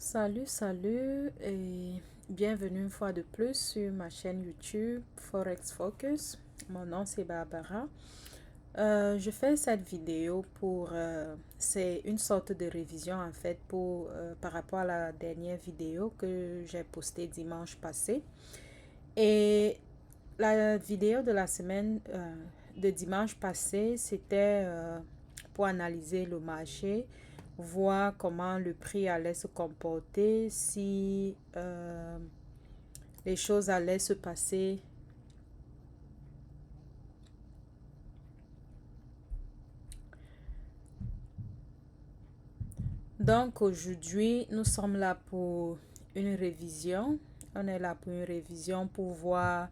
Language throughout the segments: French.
Salut et bienvenue une fois de plus sur ma chaîne YouTube Forex Focus. Mon nom c'est Barbara. Je fais cette vidéo c'est une sorte de révision en fait par rapport à la dernière vidéo que j'ai postée dimanche passé. Et la vidéo de la semaine de dimanche passé, c'était pour analyser le marché, voir comment le prix allait se comporter, si les choses allaient se passer. Donc aujourd'hui, nous sommes là pour une révision. On est là pour une révision pour voir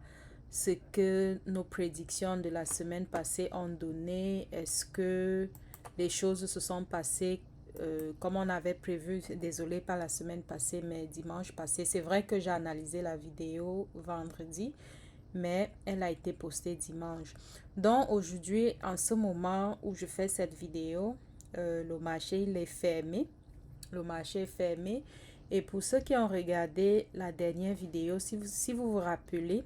ce que nos prédictions de la semaine passée ont donné. Est-ce que les choses se sont passées comme on avait prévu? Désolé pas la semaine passée, mais dimanche passé. C'est vrai que j'ai analysé la vidéo vendredi, mais elle a été postée dimanche. Donc aujourd'hui, en ce moment où je fais cette vidéo, le marché il est fermé. Le marché est fermé. Et pour ceux qui ont regardé la dernière vidéo, si vous vous rappelez,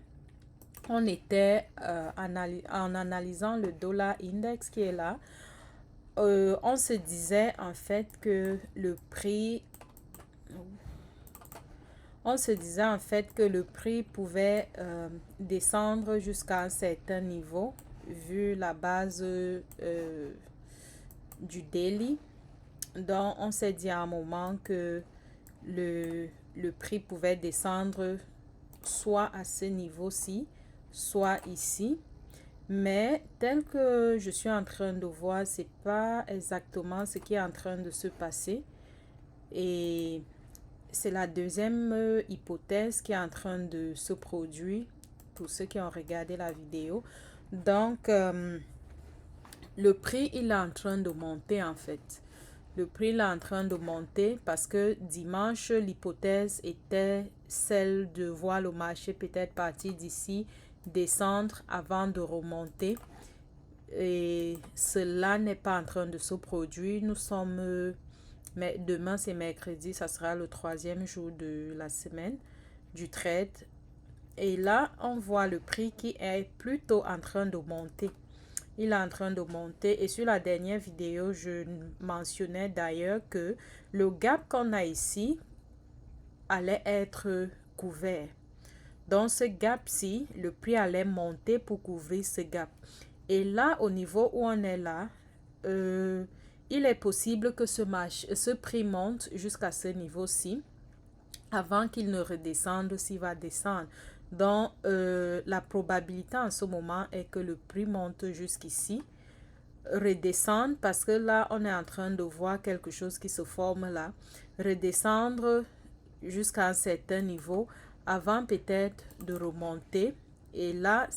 on était en analysant le dollar index qui est là. On se disait en fait que le prix pouvait descendre jusqu'à un certain niveau vu la base du daily. Donc, on s'est dit à un moment que le prix pouvait descendre soit à ce niveau-ci, soit ici. Mais tel que je suis en train de voir, c'est pas exactement ce qui est en train de se passer. Et c'est la deuxième hypothèse qui est en train de se produire pour ceux qui ont regardé la vidéo. Donc, le prix, il est en train de monter en fait. Le prix est en train de monter parce que dimanche, l'hypothèse était celle de voir le marché peut-être partir d'ici, descendre avant de remonter. Et cela n'est pas en train de se produire. Mais demain c'est mercredi, ça sera le troisième jour de la semaine du trade. Et là, on voit le prix qui est plutôt en train de monter. Il est en train de monter et sur la dernière vidéo, je mentionnais d'ailleurs que le gap qu'on a ici allait être couvert. Dans ce gap-ci, le prix allait monter pour couvrir ce gap. Et là, au niveau où on est là, il est possible que ce prix monte jusqu'à ce niveau-ci avant qu'il ne redescende s'il va descendre. Donc, la probabilité en ce moment est que le prix monte jusqu'ici, redescendre parce que là, on est en train de voir quelque chose qui se forme là, redescendre jusqu'à un certain niveau avant peut-être de remonter. Et là,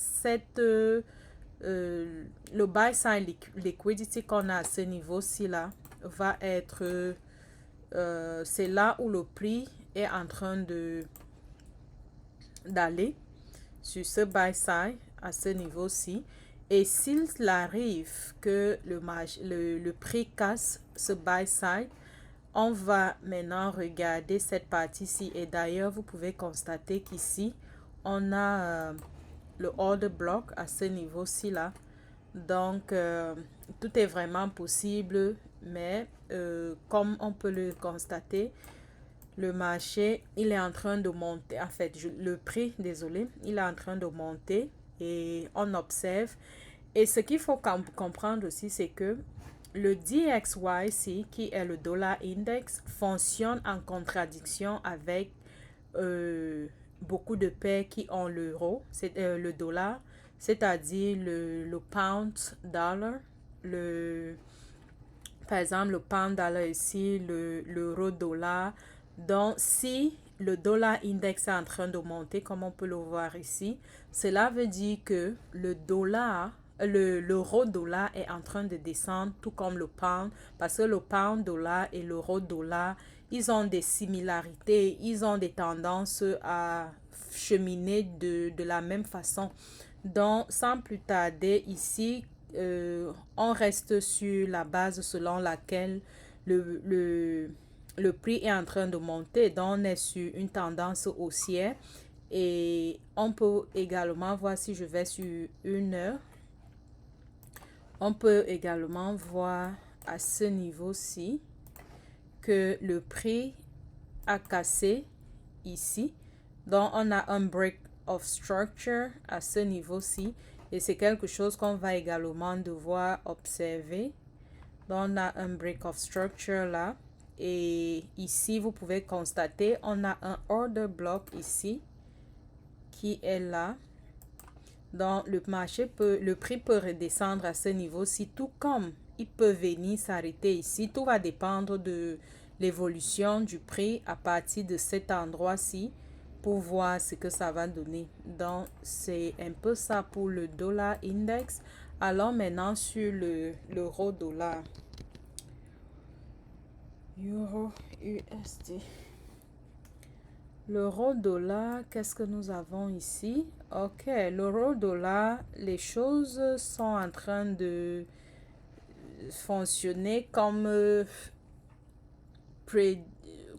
le buy side liquidity qu'on a à ce niveau-ci là va être, c'est là où le prix est en train d'aller sur ce buy side à ce niveau-ci. Et s'il arrive que le prix casse ce buy side, on va maintenant regarder cette partie-ci. Et d'ailleurs, vous pouvez constater qu'ici, on a le order block à ce niveau-ci là. Donc, tout est vraiment possible, mais comme on peut le constater, le marché, il est en train de monter. En fait, le prix, désolé, il est en train de monter et on observe. Et ce qu'il faut comprendre aussi, c'est que le DXY, qui est le dollar index, fonctionne en contradiction avec beaucoup de paires qui ont l'euro, c'est le dollar, c'est-à-dire le pound dollar, par exemple le pound dollar ici, l'euro dollar. Donc, si le dollar index est en train de monter, comme on peut le voir ici, cela veut dire que l'euro dollar est en train de descendre, tout comme le pound, parce que le pound dollar et l'euro dollar, ils ont des similarités, ils ont des tendances à cheminer de la même façon. Donc, sans plus tarder, ici, on reste sur la base selon laquelle le le prix est en train de monter, donc on est sur une tendance haussière. Et on peut également voir, si je vais sur 1 heure, on peut également voir à ce niveau-ci que le prix a cassé ici. Donc, on a un break of structure à ce niveau-ci. Et c'est quelque chose qu'on va également devoir observer. Donc, on a un break of structure là. Et ici, vous pouvez constater, on a un order block ici qui est là. Donc, le prix peut redescendre à ce niveau-ci, tout comme il peut venir s'arrêter ici. Tout va dépendre de l'évolution du prix à partir de cet endroit-ci pour voir ce que ça va donner. Donc, c'est un peu ça pour le dollar index. Allons maintenant sur l'euro dollar. Euro USD. L'euro dollar, qu'est-ce que nous avons ici? Ok, l'euro dollar, les choses sont en train de fonctionner comme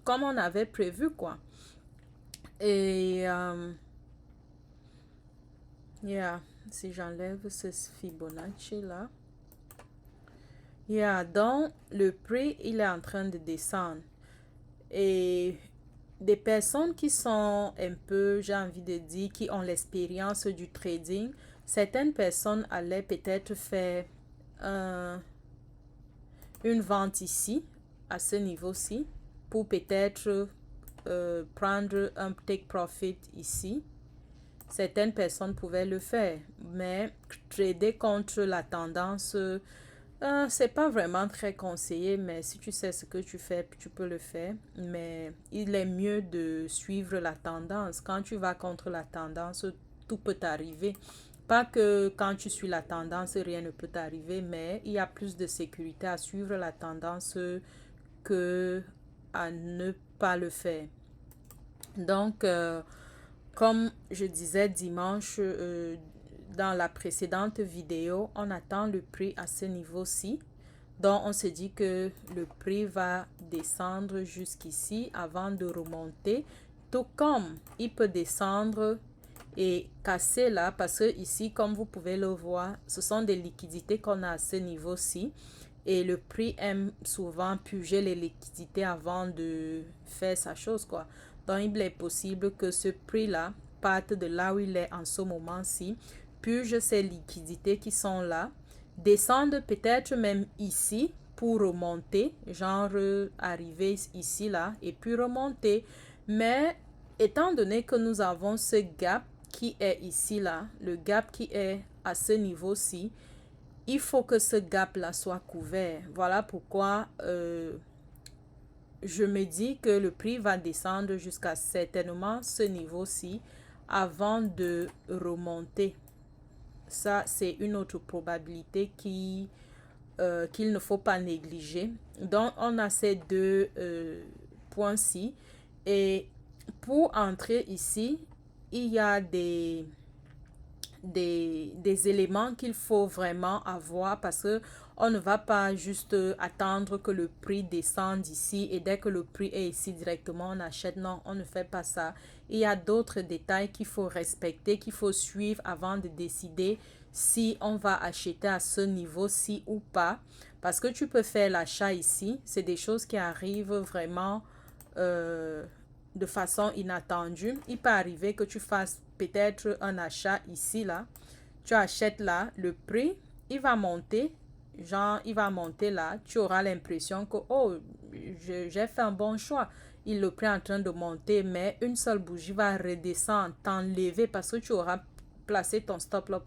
on avait prévu, quoi. Et si j'enlève ce Fibonacci là, donc le prix il est en train de descendre. Et des personnes qui sont un peu, j'ai envie de dire, qui ont l'expérience du trading, certaines personnes allaient peut-être faire une vente ici, à ce niveau-ci, pour peut-être prendre un take profit ici. Certaines personnes pouvaient le faire, mais trader contre la tendance, c'est pas vraiment très conseillé, mais si tu sais ce que tu fais, tu peux le faire. Mais il est mieux de suivre la tendance. Quand tu vas contre la tendance, tout peut t'arriver. Pas que quand tu suis la tendance, rien ne peut t'arriver, mais il y a plus de sécurité à suivre la tendance que à ne pas le faire. Donc, comme je disais dimanche dans la précédente vidéo, on attend le prix à ce niveau-ci. Donc, on se dit que le prix va descendre jusqu'ici avant de remonter. Tout comme il peut descendre et casser là, parce que ici, comme vous pouvez le voir, ce sont des liquidités qu'on a à ce niveau-ci. Et le prix aime souvent puger les liquidités avant de faire sa chose, quoi. Donc, il est possible que ce prix-là parte de là où il est en ce moment-ci, puge ces liquidités qui sont là, descende peut-être même ici pour remonter, genre arriver ici, là, et puis remonter. Mais étant donné que nous avons ce gap qui est ici, là, le gap qui est à ce niveau-ci, il faut que ce gap-là soit couvert. Voilà pourquoi je me dis que le prix va descendre jusqu'à certainement ce niveau-ci avant de remonter. Ça, c'est une autre probabilité qu'il ne faut pas négliger. Donc, on a ces deux points-ci. Et pour entrer ici, il y a des éléments qu'il faut vraiment avoir parce que on ne va pas juste attendre que le prix descende ici et dès que le prix est ici directement on achète. Non, on ne fait pas ça. Il y a d'autres détails qu'il faut respecter, qu'il faut suivre avant de décider si on va acheter à ce niveau-ci ou pas, parce que tu peux faire l'achat ici. C'est des choses qui arrivent vraiment de façon inattendue. Il peut arriver que tu fasses peut-être un achat ici, là. Tu achètes là, le prix, il va monter. Genre, il va monter là. Tu auras l'impression que, oh, j'ai fait un bon choix. Le prix est en train de monter, mais une seule bougie va redescendre, t'enlever parce que tu auras placé ton stop loss,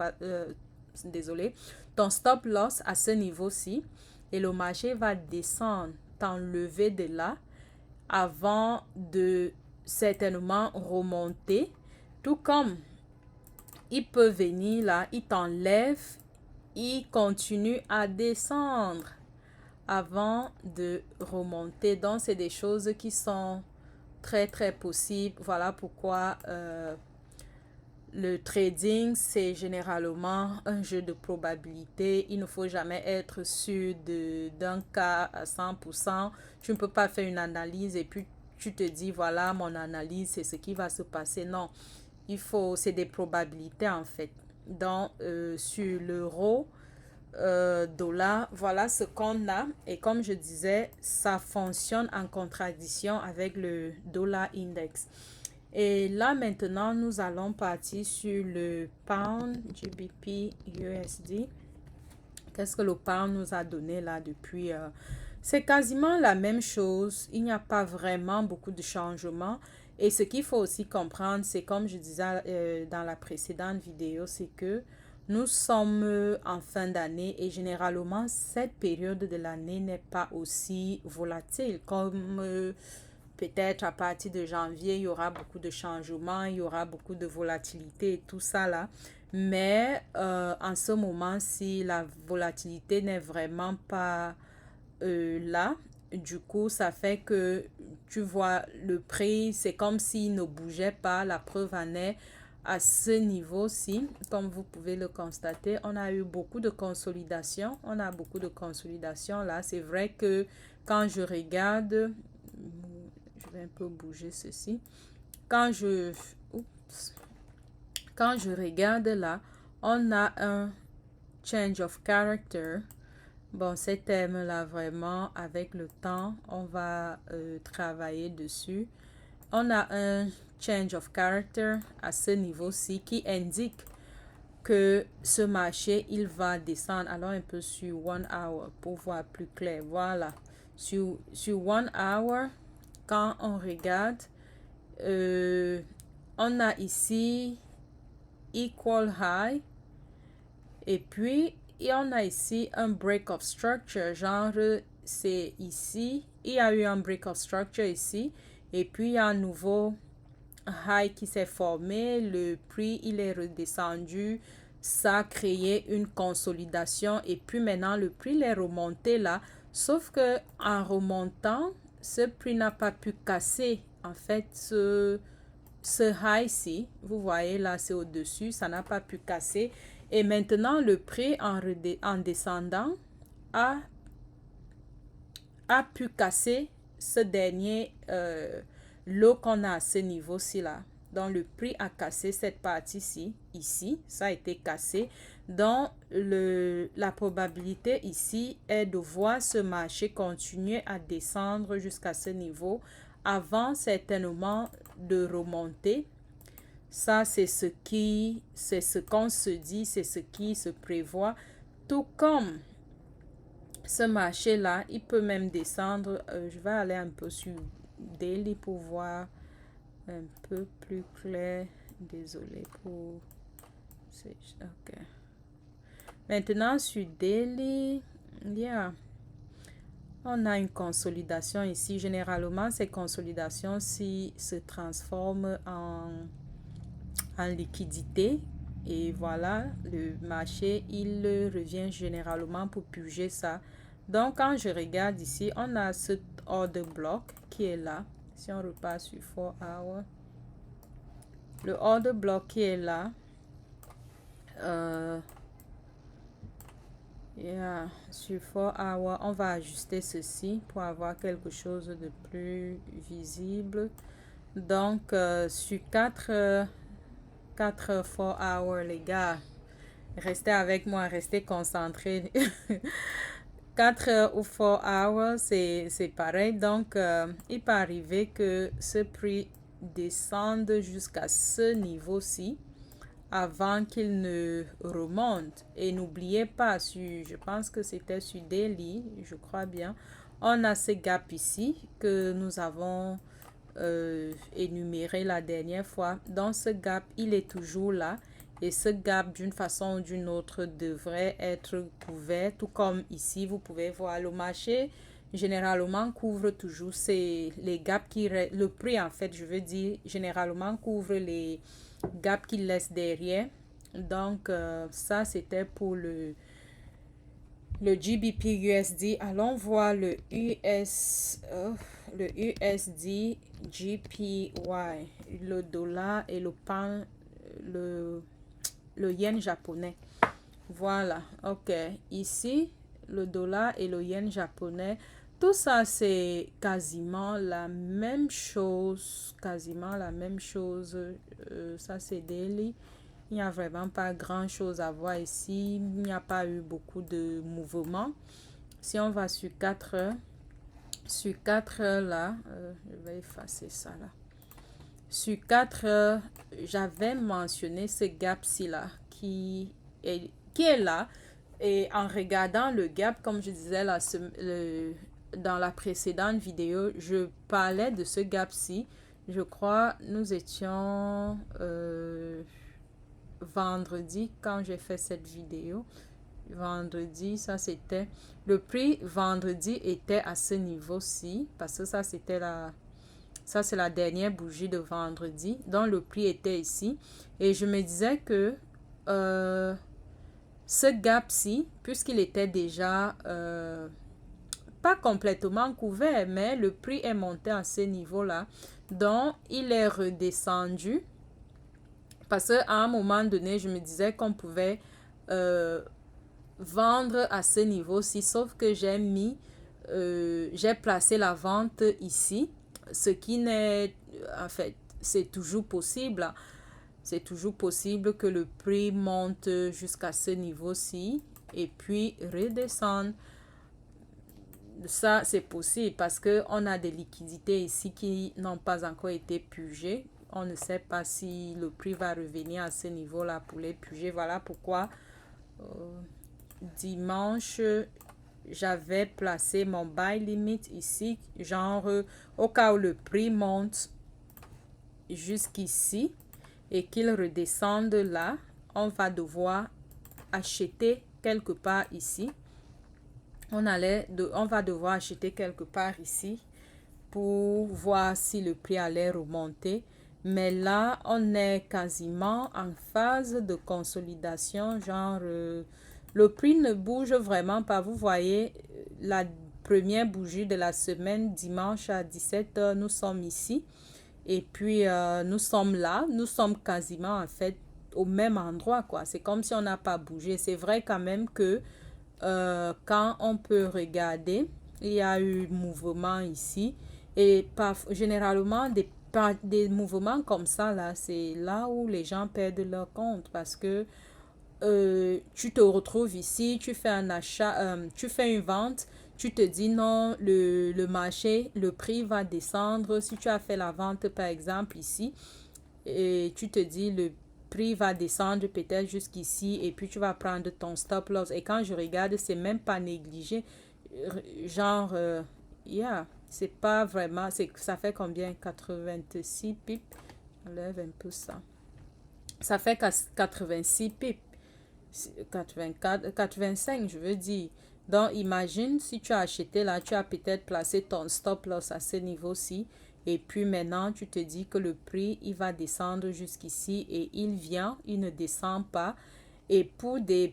ton stop loss à ce niveau-ci. Et le marché va descendre, t'enlever de là avant de certainement remonter. Tout comme il peut venir là, il t'enlève, il continue à descendre avant de remonter. Donc, c'est des choses qui sont très, très possibles. Voilà pourquoi le trading, c'est généralement un jeu de probabilité. Il ne faut jamais être sûr d'un cas à 100%. Tu ne peux pas faire une analyse et puis tu te dis, voilà, mon analyse, c'est ce qui va se passer. Non, c'est des probabilités en fait. Donc, sur l'euro, dollar, voilà ce qu'on a. Et comme je disais, ça fonctionne en contradiction avec le dollar index. Et là maintenant, nous allons partir sur le pound GBP USD. Qu'est-ce que le pound nous a donné là depuis c'est quasiment la même chose. Il n'y a pas vraiment beaucoup de changements. Et ce qu'il faut aussi comprendre, c'est comme je disais dans la précédente vidéo, c'est que nous sommes en fin d'année et généralement cette période de l'année n'est pas aussi volatile comme peut-être à partir de janvier, il y aura beaucoup de changements, il y aura beaucoup de volatilité et tout ça là. Mais en ce moment-ci, la volatilité n'est vraiment pas là. Du coup, ça fait que tu vois le prix, c'est comme s'il ne bougeait pas. La preuve en est à ce niveau-ci. Comme vous pouvez le constater, on a eu beaucoup de consolidation. On a beaucoup de consolidation là. C'est vrai que quand je regarde, je vais un peu bouger ceci. Quand je, oups, quand je regarde là, on a un change of character. Bon, ces thèmes-là, vraiment, avec le temps, on va travailler dessus. On a un change of character à ce niveau-ci qui indique que ce marché, il va descendre. Allons un peu sur 1 hour pour voir plus clair. Voilà. Sur 1 hour, quand on regarde, on a ici equal high et puis on a ici un break of structure, genre c'est ici, il y a eu un break of structure ici et puis il y a un nouveau high qui s'est formé, le prix il est redescendu, ça a créé une consolidation et puis maintenant le prix il est remonté là, sauf que en remontant, ce prix n'a pas pu casser en fait ce high-ci, vous voyez là c'est au-dessus, ça n'a pas pu casser et maintenant le prix en descendant a pu casser ce dernier lot qu'on a à ce niveau-ci là. Donc le prix a cassé cette partie-ci, ici, ça a été cassé. Donc la probabilité ici est de voir ce marché continuer à descendre jusqu'à ce niveau avant certainement de remonter. Ça, c'est ce qu'on se dit, c'est ce qui se prévoit. Tout comme ce marché-là, il peut même descendre. Je vais aller un peu sur Daily pour voir un peu plus clair. Désolé pour... Ok. Maintenant, sur Daily, yeah. On a une consolidation ici. Généralement, ces consolidations-ci se transforment en liquidité. Et voilà, le marché, il revient généralement pour purger ça. Donc, quand je regarde ici, on a ce order block qui est là. Si on repart sur 4 hours, le order block qui est là, sur 4 hours, on va ajuster ceci pour avoir quelque chose de plus visible. Donc, sur 4 hours, les gars, restez avec moi, restez concentrés. 4 heures ou 4 hours, c'est pareil. Donc, il peut arriver que ce prix descende jusqu'à ce niveau-ci avant qu'il ne remonte. Et n'oubliez pas, je pense que c'était sur Daily, je crois bien, on a ce gap ici que nous avons énuméré la dernière fois. Donc, ce gap, il est toujours là. Et ce gap, d'une façon ou d'une autre, devrait être couvert. Tout comme ici, vous pouvez voir le marché, généralement, couvre toujours les gaps le prix, en fait, je veux dire, généralement, couvre les gaps qu'il laisse derrière. Donc, ça, c'était pour le GBP USD. Allons voir le USD GPY, le dollar et le pound le yen japonais. Voilà, ok. Ici, le dollar et le yen japonais. Tout ça, c'est quasiment la même chose. Quasiment la même chose. Ça, c'est daily. Il n'y a vraiment pas grand-chose à voir ici. Il n'y a pas eu beaucoup de mouvements. Si on va sur 4 heures, sur 4 heures là, je vais effacer ça là. Sur 4 heures, j'avais mentionné ce gap-ci là qui est là. Et en regardant le gap, comme je disais là, dans la précédente vidéo, je parlais de ce gap-ci. Je crois nous étions vendredi quand j'ai fait cette vidéo. Vendredi, ça c'était... Le prix vendredi était à ce niveau-ci parce que ça c'était ça, c'est la dernière bougie de vendredi. Donc, le prix était ici. Et je me disais que ce gap-ci, puisqu'il était déjà pas complètement couvert, mais le prix est monté à ce niveau-là. Donc, il est redescendu. Parce qu'à un moment donné, je me disais qu'on pouvait vendre à ce niveau-ci. Sauf que j'ai placé la vente ici. Ce qui n'est, en fait, c'est toujours possible. C'est toujours possible que le prix monte jusqu'à ce niveau-ci et puis redescende. Ça, c'est possible parce qu'on a des liquidités ici qui n'ont pas encore été purgées. On ne sait pas si le prix va revenir à ce niveau-là pour les purger. Voilà pourquoi dimanche, j'avais placé mon buy limit ici, genre au cas où le prix monte jusqu'ici et qu'il redescende là, on va devoir acheter quelque part ici. On va devoir acheter quelque part ici pour voir si le prix allait remonter. Mais là, on est quasiment en phase de consolidation, genre le prix ne bouge vraiment pas. Vous voyez, la première bougie de la semaine, dimanche à 17 h, nous sommes ici. Et puis, nous sommes là. Nous sommes quasiment, en fait, au même endroit, quoi. C'est comme si on n'a pas bougé. C'est vrai quand même que quand on peut regarder, il y a eu mouvement ici. Et généralement, des mouvements comme ça, là, c'est là où les gens perdent leur compte parce que tu te retrouves ici, tu fais un achat, tu fais une vente, tu te dis non, le marché, le prix va descendre. Si tu as fait la vente, par exemple, ici, et tu te dis le prix va descendre peut-être jusqu'ici et puis tu vas prendre ton stop loss. Et quand je regarde, c'est même pas négligé. Genre, yeah, c'est pas vraiment, ça fait combien? 86 pips. Enlève un peu ça. Ça fait 86 pips. 84, 85, je veux dire. Donc, imagine si tu as acheté là, tu as peut-être placé ton stop loss à ce niveau-ci. Et puis maintenant, tu te dis que le prix, il va descendre jusqu'ici et il ne descend pas. Et pour des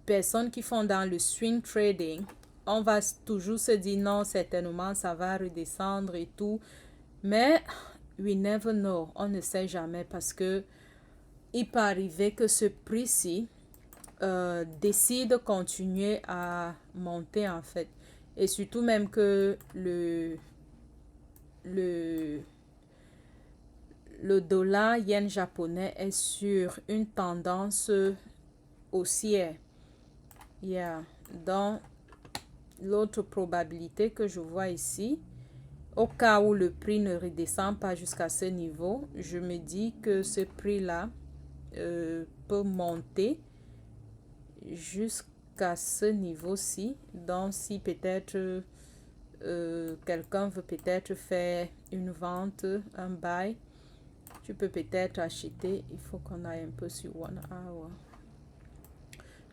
personnes qui font dans le swing trading, on va toujours se dire non, certainement, ça va redescendre et tout. Mais, we never know. On ne sait jamais parce que il peut arriver que ce prix-ci décide de continuer à monter en fait. Et surtout même que le dollar yen japonais est sur une tendance haussière. Yeah. Donc, l'autre probabilité que je vois ici, au cas où le prix ne redescend pas jusqu'à ce niveau, je me dis que ce prix-là peut monter jusqu'à ce niveau-ci. Donc, si peut-être quelqu'un veut peut-être faire une vente, un buy, tu peux peut-être acheter. Il faut qu'on aille un peu sur 1 hour.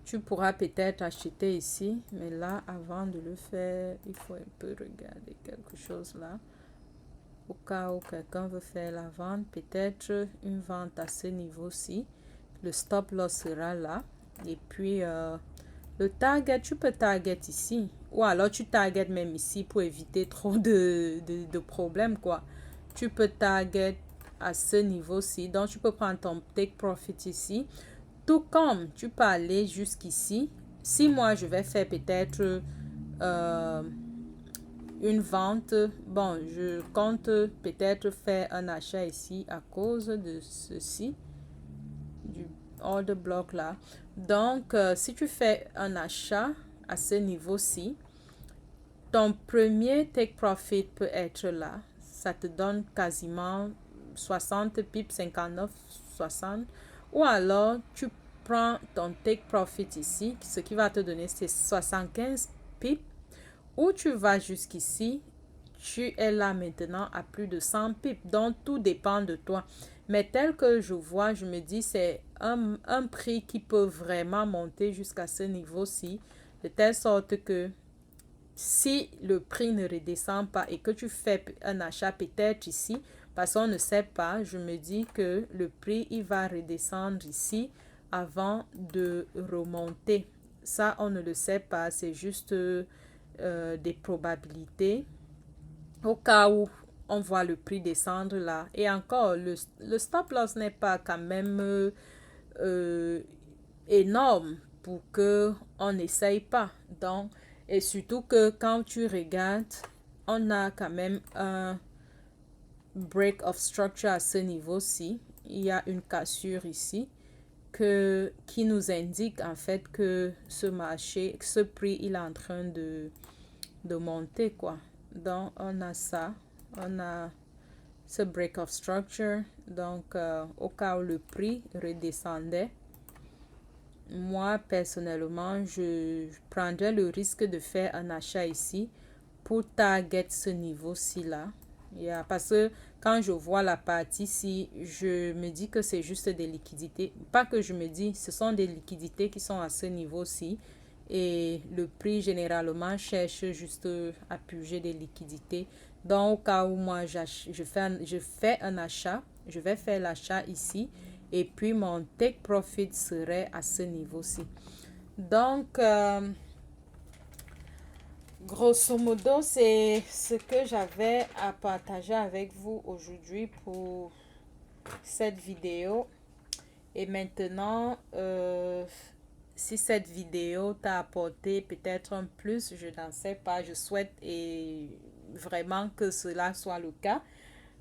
Tu pourras peut-être acheter ici, mais là, avant de le faire, il faut un peu regarder quelque chose là. Au cas où quelqu'un veut faire la vente, peut-être une vente à ce niveau-ci. Le stop loss sera là. Et puis, le target, tu peux target ici. Ou alors, tu target même ici pour éviter trop de problèmes, quoi. Tu peux target à ce niveau-ci. Donc, tu peux prendre ton take profit ici. Tout comme tu peux aller jusqu'ici. Si moi, je vais faire peut-être une vente, bon, je compte peut-être faire un achat ici à cause de ceci, du order block là. Donc, si tu fais un achat à ce niveau-ci, ton premier take profit peut être là. Ça te donne quasiment 60 pips, 59, 60. Ou alors, tu prends ton take profit ici, ce qui va te donner c'est 75 pips. Ou tu vas jusqu'ici, tu es là maintenant à plus de 100 pips. Donc, tout dépend de toi. Mais tel que je vois, je me dis, c'est un prix qui peut vraiment monter jusqu'à ce niveau-ci, de telle sorte que si le prix ne redescend pas et que tu fais un achat peut-être ici, parce qu'on ne sait pas, je me dis que le prix, il va redescendre ici avant de remonter. Ça, on ne le sait pas, c'est juste des probabilités. Au cas où on voit le prix descendre là. Et encore, le stop loss n'est pas quand même énorme pour que on n'essaye pas. Donc, et surtout que quand tu regardes, on a quand même un break of structure à ce niveau-ci. Il y a une cassure ici qui nous indique en fait que ce marché, ce prix, il est en train de monter quoi. Donc, on a ça. On a ce break of structure. Donc, au cas où le prix redescendait, moi, personnellement, je prendrais le risque de faire un achat ici pour target ce niveau-ci là. Parce que quand je vois la partie ici, je me dis que c'est juste des liquidités. Pas que je me dis, ce sont des liquidités qui sont à ce niveau-ci. Et le prix, généralement, cherche juste à puger des liquidités. Donc, au cas où moi, je fais un achat, je vais faire l'achat ici. Et puis, mon take profit serait à ce niveau-ci. Donc, grosso modo, c'est ce que j'avais à partager avec vous aujourd'hui pour cette vidéo. Et maintenant, si cette vidéo t'a apporté peut-être un plus, je n'en sais pas, je souhaite et vraiment que cela soit le cas.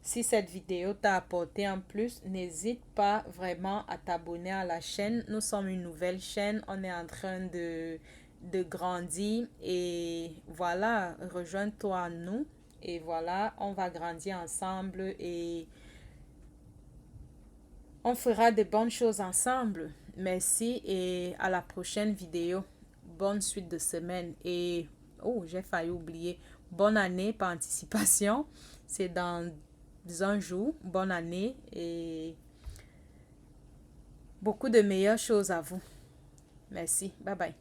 Si cette vidéo t'a apporté un plus, n'hésite pas vraiment à t'abonner à la chaîne. Nous sommes une nouvelle chaîne, on est en train de grandir et voilà, rejoins-toi à nous et voilà, on va grandir ensemble et on fera de bonnes choses ensemble. Merci et à la prochaine vidéo. Bonne suite de semaine et oh, j'ai failli oublier. Bonne année par anticipation. C'est dans un jour. Bonne année et beaucoup de meilleures choses à vous. Merci. Bye bye.